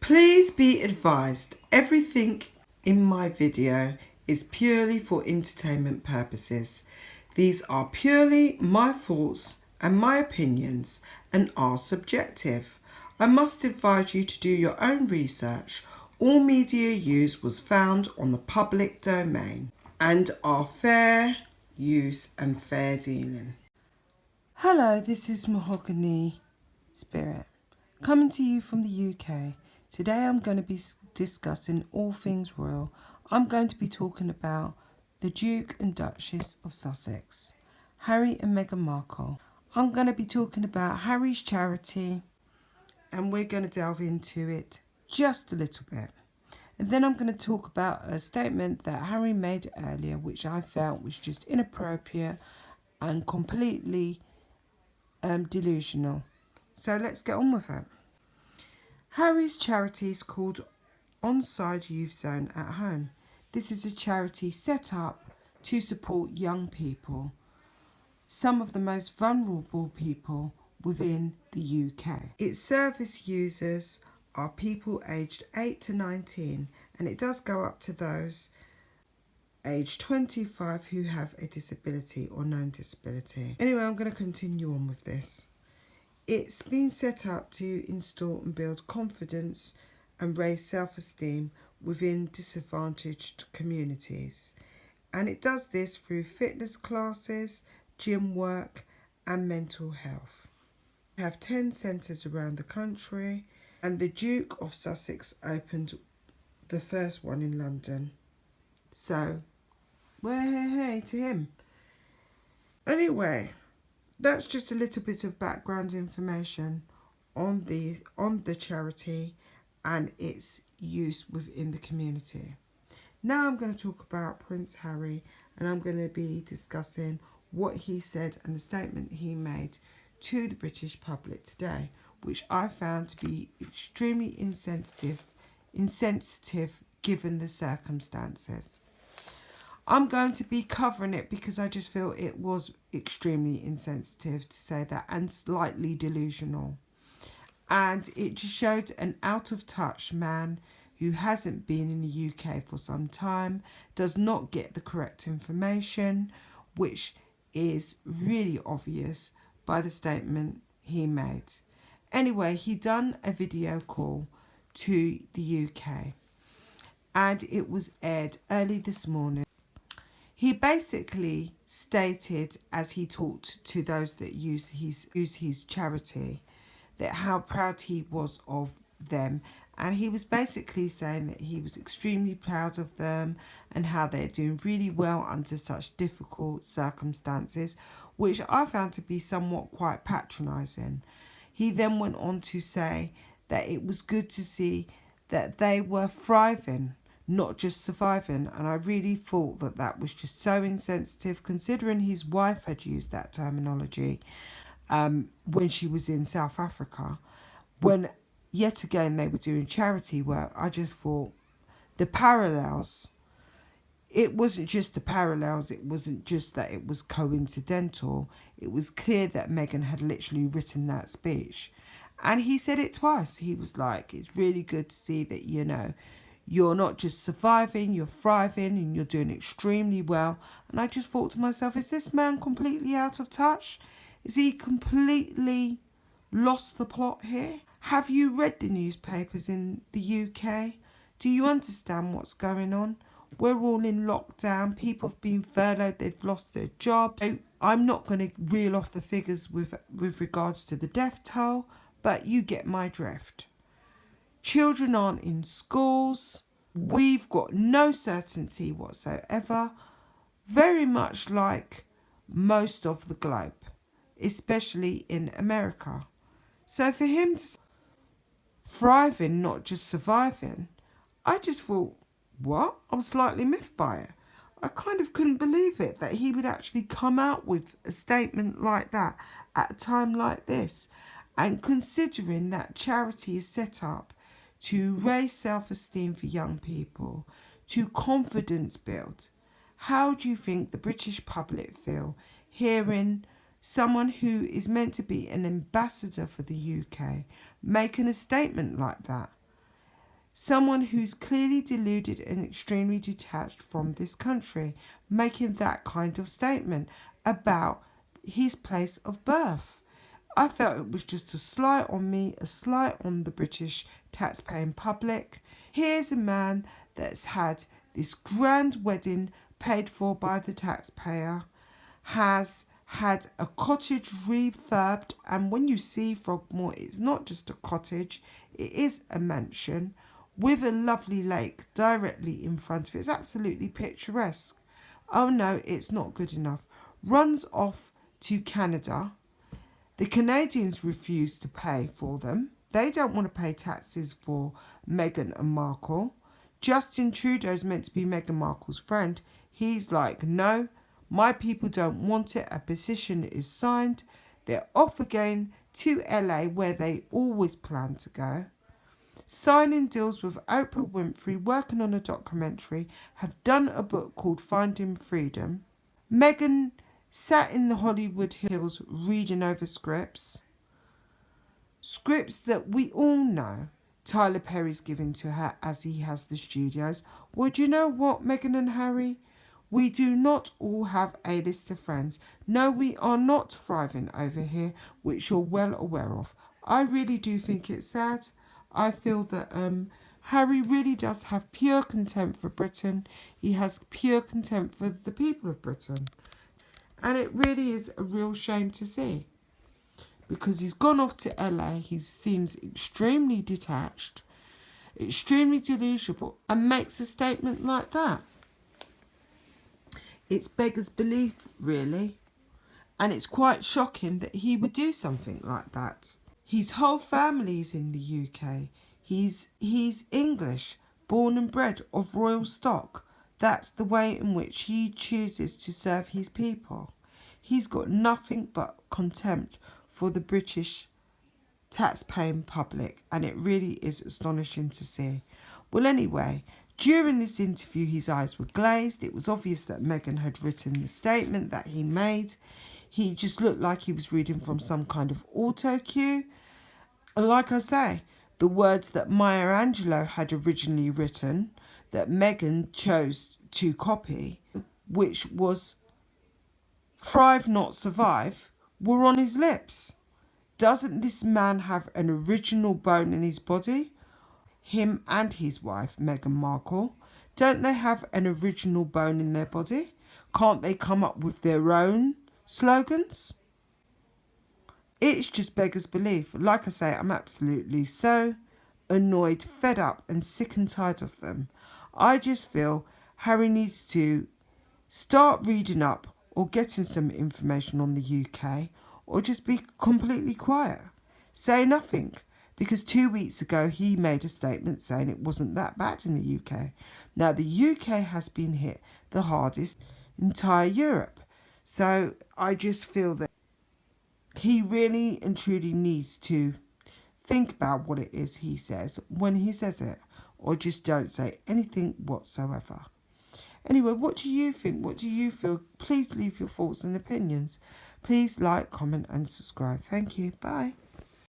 Please be advised, everything in my video is purely for entertainment purposes. These are purely my thoughts and my opinions and are subjective. I must advise you to do your own research. All media used was found on the public domain and are fair use and fair dealing. Hello, this is Mahogany Spirit, coming to you from the UK. Today I'm going to be discussing all things royal. I'm going to be talking about the Duke and Duchess of Sussex, Harry and Meghan Markle. I'm going to be talking about Harry's charity, and we're going to delve into it just a little bit. And then I'm going to talk about a statement that Harry made earlier, which I felt was just inappropriate and completely delusional. So let's get on with it. Harry's charity is called Onside Youth Zone at Home. This is a charity set up to support young people, some of the most vulnerable people within the UK. Its service users are people aged 8 to 19, and it does go up to those aged 25 who have a disability or known disability. Anyway, I'm going to continue on with this. It's been set up to install and build confidence and raise self-esteem within disadvantaged communities. And it does this through fitness classes, gym work and mental health. We have 10 centres around the country, and the Duke of Sussex opened the first one in London. So, hey to him. Anyway, that's just a little bit of background information on the charity and its use within the community. Now I'm going to talk about Prince Harry, and I'm going to be discussing what he said and the statement he made to the British public today, which I found to be extremely insensitive given the circumstances. I'm going to be covering it because I just feel it was extremely insensitive, to say that, and slightly delusional. And it just showed an out of touch man who hasn't been in the UK for some time, does not get the correct information, which is really obvious by the statement he made. Anyway, he done a video call to the UK, and it was aired early this morning. He basically stated, as he talked to those that use his charity, that how proud he was of them, and he was basically saying that he was extremely proud of them and how they're doing really well under such difficult circumstances, which I found to be somewhat quite patronising. He then went on to say that it was good to see that they were thriving, not just surviving, and I really thought that that was just so insensitive, considering his wife had used that terminology when she was in South Africa, when yet again they were doing charity work. I just thought the parallels, it wasn't just the parallels, it wasn't just that it was coincidental, it was clear that Meghan had literally written that speech. And he said it twice. He was like, it's really good to see that, you know, you're not just surviving, you're thriving and you're doing extremely well. And I just thought to myself, is this man completely out of touch? Is he completely lost the plot here? Have you read the newspapers in the UK? Do you understand what's going on? We're all in lockdown. People have been furloughed. They've lost their jobs. So I'm not going to reel off the figures with regards to the death toll, but you get my drift. Children aren't in schools. We've got no certainty whatsoever, very much like most of the globe, especially in America. So for him to thriving, not just surviving, I just thought, what? I was slightly miffed by it. I kind of couldn't believe it, that he would actually come out with a statement like that at a time like this. And considering that charity is set up to raise self-esteem for young people, to confidence build, how do you think the British public feel hearing someone who is meant to be an ambassador for the UK making a statement like that? Someone who's clearly deluded and extremely detached from this country, making that kind of statement about his place of birth. I felt it was just a slight on me, a slight on the British taxpaying public. Here's a man that's had this grand wedding paid for by the taxpayer, has had a cottage refurbed, and when you see Frogmore, it's not just a cottage, it is a mansion with a lovely lake directly in front of it. It's absolutely picturesque. Oh no, it's not good enough. Runs off to Canada. The Canadians refuse to pay for them. They don't want to pay taxes for Meghan and Markle. Justin Trudeau's meant to be Meghan Markle's friend. He's like, no, my people don't want it. A petition is signed. They're off again to LA, where they always plan to go. Signing deals with Oprah Winfrey, working on a documentary, have done a book called Finding Freedom. Meghan sat in the Hollywood Hills reading over scripts that we all know Tyler Perry's giving to her as he has the studios. Well, do you know what, Meghan and Harry? We do not all have a list of friends. No, we are not thriving over here, which you're well aware of. I really do think it's sad. I feel that Harry really does have pure contempt for Britain. He has pure contempt for the people of Britain. And it really is a real shame to see. Because he's gone off to LA, he seems extremely detached, extremely delusional, and makes a statement like that. It's beggars belief, really. And it's quite shocking that he would do something like that. His whole family's in the UK. He's English, born and bred of royal stock. That's the way in which he chooses to serve his people. He's got nothing but contempt for the British tax-paying public, and it really is astonishing to see. Well, anyway, during this interview, his eyes were glazed. It was obvious that Meghan had written the statement that he made. He just looked like he was reading from some kind of auto cue. Like I say, the words that Maya Angelou had originally written, that Meghan chose to copy, which was thrive not survive, were on his lips. Doesn't this man have an original bone in his body? Him and his wife, Meghan Markle. Don't they have an original bone in their body? Can't they come up with their own slogans? It's just beggars belief. Like I say, I'm absolutely so annoyed, fed up and sick and tired of them. I just feel Harry needs to start reading up or getting some information on the UK, or just be completely quiet. Say nothing. Because 2 weeks ago he made a statement saying it wasn't that bad in the UK. Now the UK has been hit the hardest in entire Europe. So I just feel that he really and truly needs to think about what it is he says when he says it, or just don't say anything whatsoever. Anyway, what do you think? What do you feel? Please leave your thoughts and opinions. Please like, comment and subscribe. Thank you. Bye.